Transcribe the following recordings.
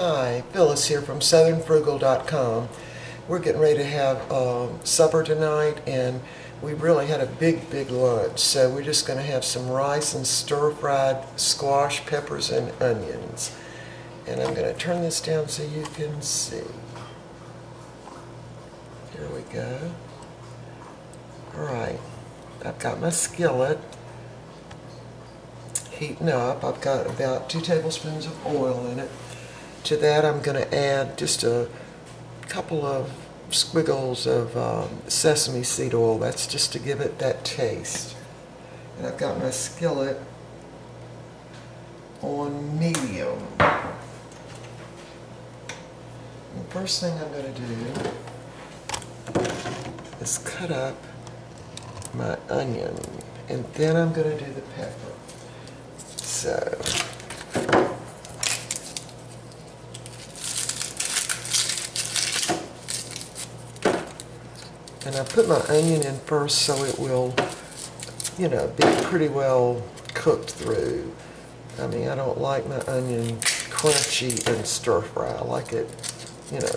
Hi, Phyllis here from southernfrugal.com. We're getting ready to have supper tonight, and we really had a big lunch. So we're just going to have some rice and stir-fried squash, peppers, and onions. And I'm going to turn this down so you can see. Here we go. Alright, I've got my skillet heating up. I've got about 2 tablespoons of oil in it. To that I'm going to add just a couple of squiggles of sesame seed oil. That's just to give it that taste. And I've got my skillet on medium. And the first thing I'm going to do is cut up my onion, and then I'm going to do the pepper. So and I put my onion in first so it will, be pretty well cooked through. I mean, I don't like my onion crunchy and stir fry. I like it,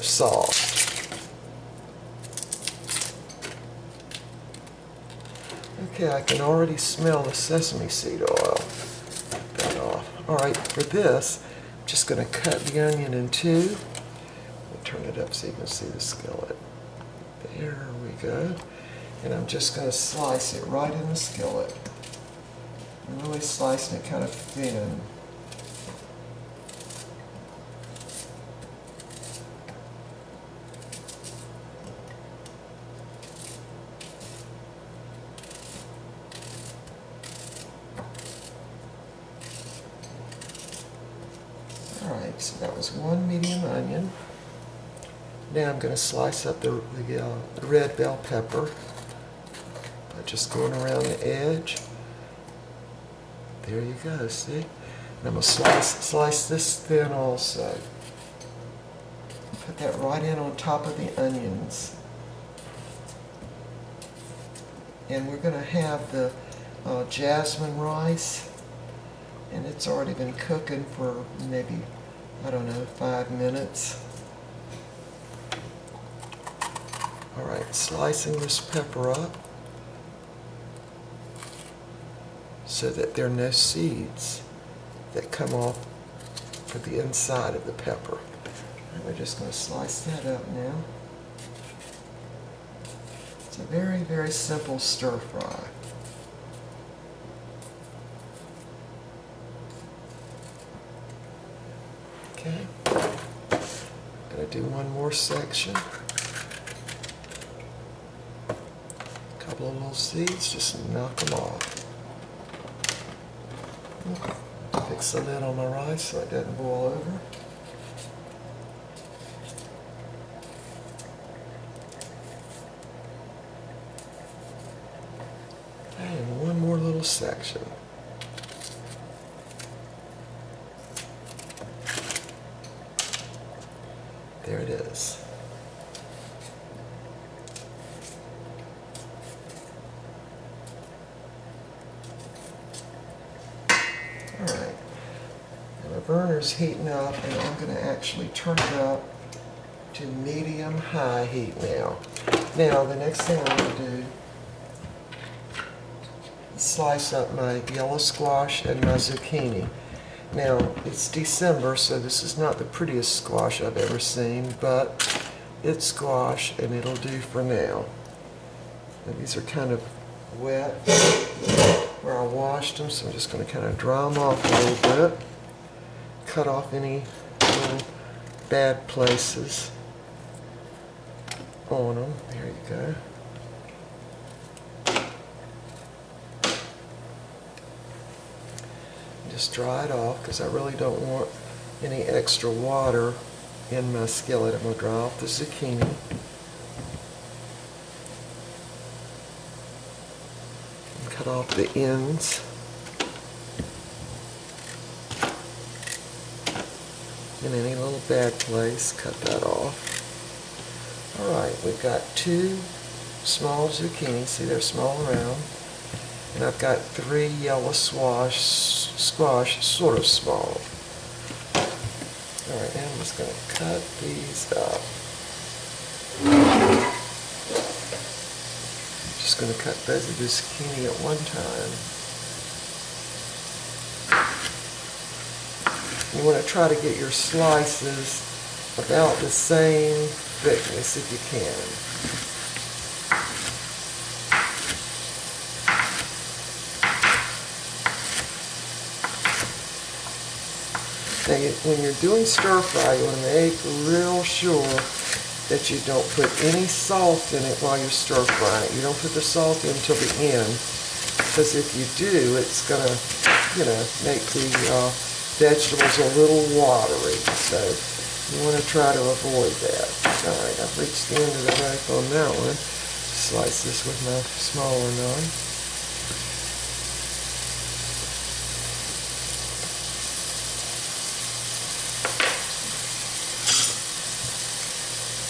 soft. Okay, I can already smell the sesame seed oil. Take that off. Alright, for this, I'm just going to cut the onion in two. I'll turn it up so you can see the skillet. There we go. And I'm just going to slice it right in the skillet. I'm really slicing it kind of thin. Alright, so that was one medium onion. Now I'm going to slice up the red bell pepper by just going around the edge. There you go, see? And I'm going to slice this thin also. Put that right in on top of the onions. And we're going to have the jasmine rice. And it's already been cooking for maybe, 5 minutes. Alright, slicing this pepper up so that there are no seeds that come off for the inside of the pepper. And we're just going to slice that up now. It's a very simple stir fry. Okay, I'm going to do one more section. Couple of little seeds, just knock them off. Fix the lid on my rice so it doesn't boil over. And one more little section. There it is. Alright, the burner's heating up, and I'm going to actually turn it up to medium-high heat now. Now, the next thing I'm going to do is slice up my yellow squash and my zucchini. Now, it's December, so this is not the prettiest squash I've ever seen, but it's squash, and it'll do for now. And these are kind of wet where I washed them, so I'm just going to kind of dry them off a little bit, cut off any little bad places on them. There you go. Just dry it off because I really don't want any extra water in my skillet. I'm going to dry off the zucchini. Cut off the ends. And any little bad place, cut that off. Alright, we've got 2 small zucchini. See, they're small around. And I've got 3 yellow squash, sort of small. Alright, now I'm just going to cut these up. Just going to cut both of the zucchini at one time. You want to try to get your slices about the same thickness if you can. Now, when you're doing stir fry, you want to make real sure that you don't put any salt in it while you're stir frying it. You don't put the salt in until the end, because if you do, it's going to, make the vegetables a little watery. So you want to try to avoid that. All right, I've reached the end of the knife on that one. Slice this with my smaller knife.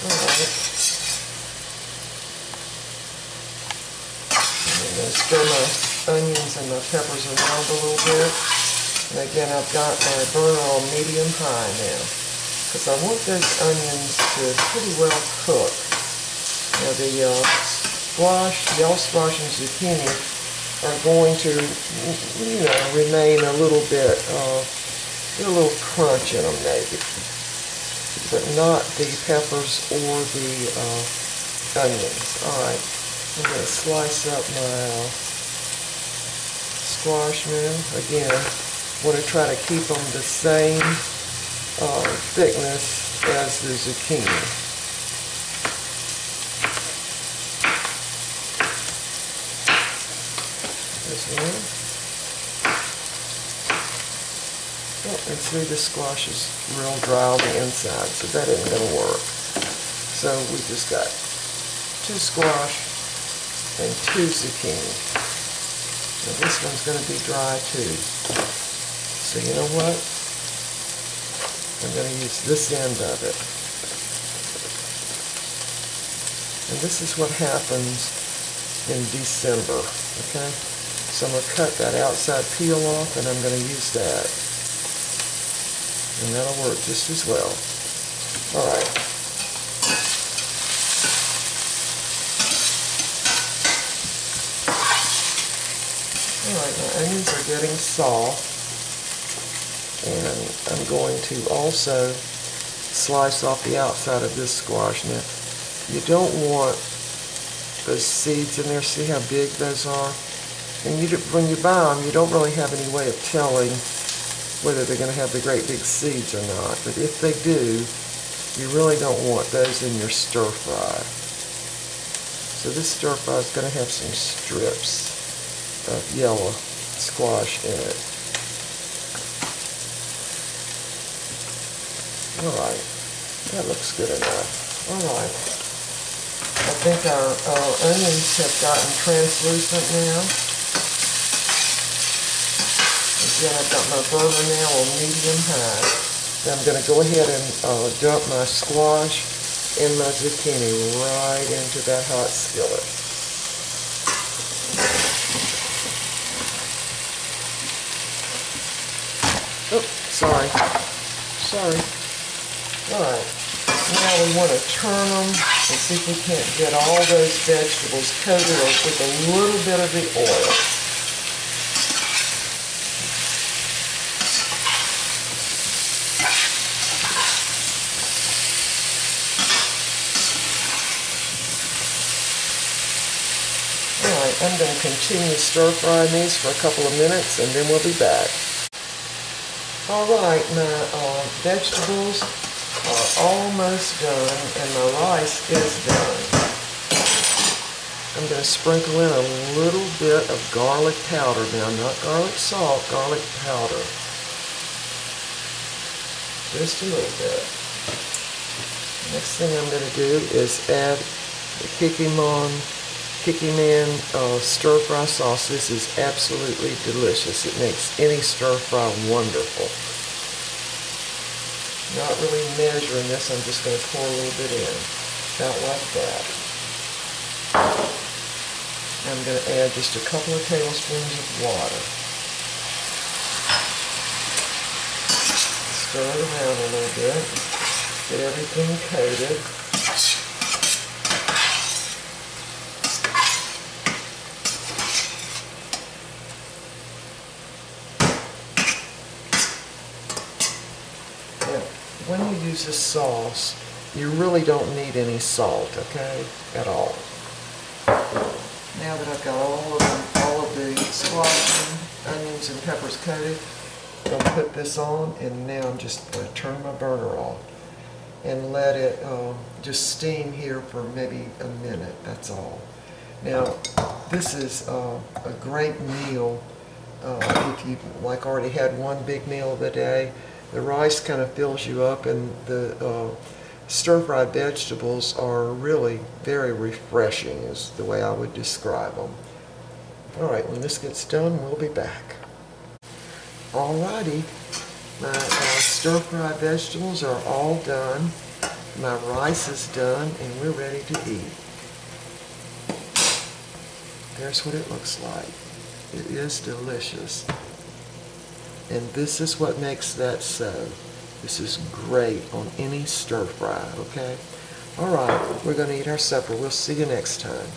I'm going to stir my onions and my peppers around a little bit. And again, I've got my burner on medium-high now, because I want those onions to pretty well cook. Now the yellow squash and zucchini are going to, remain a little bit, get a little crunch in them maybe, but not the peppers or the onions. All right. I'm going to slice up my squash now. Again, want to try to keep them the same thickness as the zucchini. This one. Oh, and see, the squash is real dry on the inside, so that isn't going to work. So we just got 2 squash and 2 zucchini. Now this one's going to be dry too. So you know what? I'm going to use this end of it. And this is what happens in December, okay? So I'm going to cut that outside peel off, and I'm going to use that. And that'll work just as well. All right. Alright, my onions are getting soft, and I'm going to also slice off the outside of this squash. Now, you don't want those seeds in there. See how big those are? And when you buy them, you don't really have any way of telling whether they're going to have the great big seeds or not. But if they do, you really don't want those in your stir fry. So this stir fry is going to have some strips of yellow squash in it. Alright, that looks good enough. Alright, I think our onions have gotten translucent now. Again, I've got my burner now on medium-high. Then I'm going to go ahead and dump my squash and my zucchini right into that hot skillet. Oh, sorry. Alright, now we want to turn them and see if we can't get all those vegetables coated with a little bit of the oil. Alright, I'm going to continue stir frying these for a couple of minutes, and then we'll be back. Alright, my vegetables are almost done, and my rice is done. I'm going to sprinkle in a little bit of garlic powder now, not garlic salt, garlic powder. Just a little bit. Next thing I'm going to do is add the Kikkoman stir-fry sauce. This is absolutely delicious. It makes any stir-fry wonderful. Not really measuring this, I'm just going to pour a little bit in. About like that. I'm going to add just a couple of tablespoons of water. stir it around a little bit, get everything coated. Now, when you use this sauce, you really don't need any salt, okay, at all. Now that I've got all of the squash and onions and peppers coated, I'm going to put this on, and now I'm just going to turn my burner off and let it just steam here for maybe a minute, that's all. Now, this is a great meal if you've already had one big meal of the day. The rice kind of fills you up, and the stir-fried vegetables are really very refreshing, is the way I would describe them. Alright, when this gets done, we'll be back. Alrighty, my stir-fried vegetables are all done. My rice is done, and we're ready to eat. There's what it looks like. It is delicious. And this is what makes that so. This is great on any stir-fry, okay? Alright, we're going to eat our supper. We'll see you next time.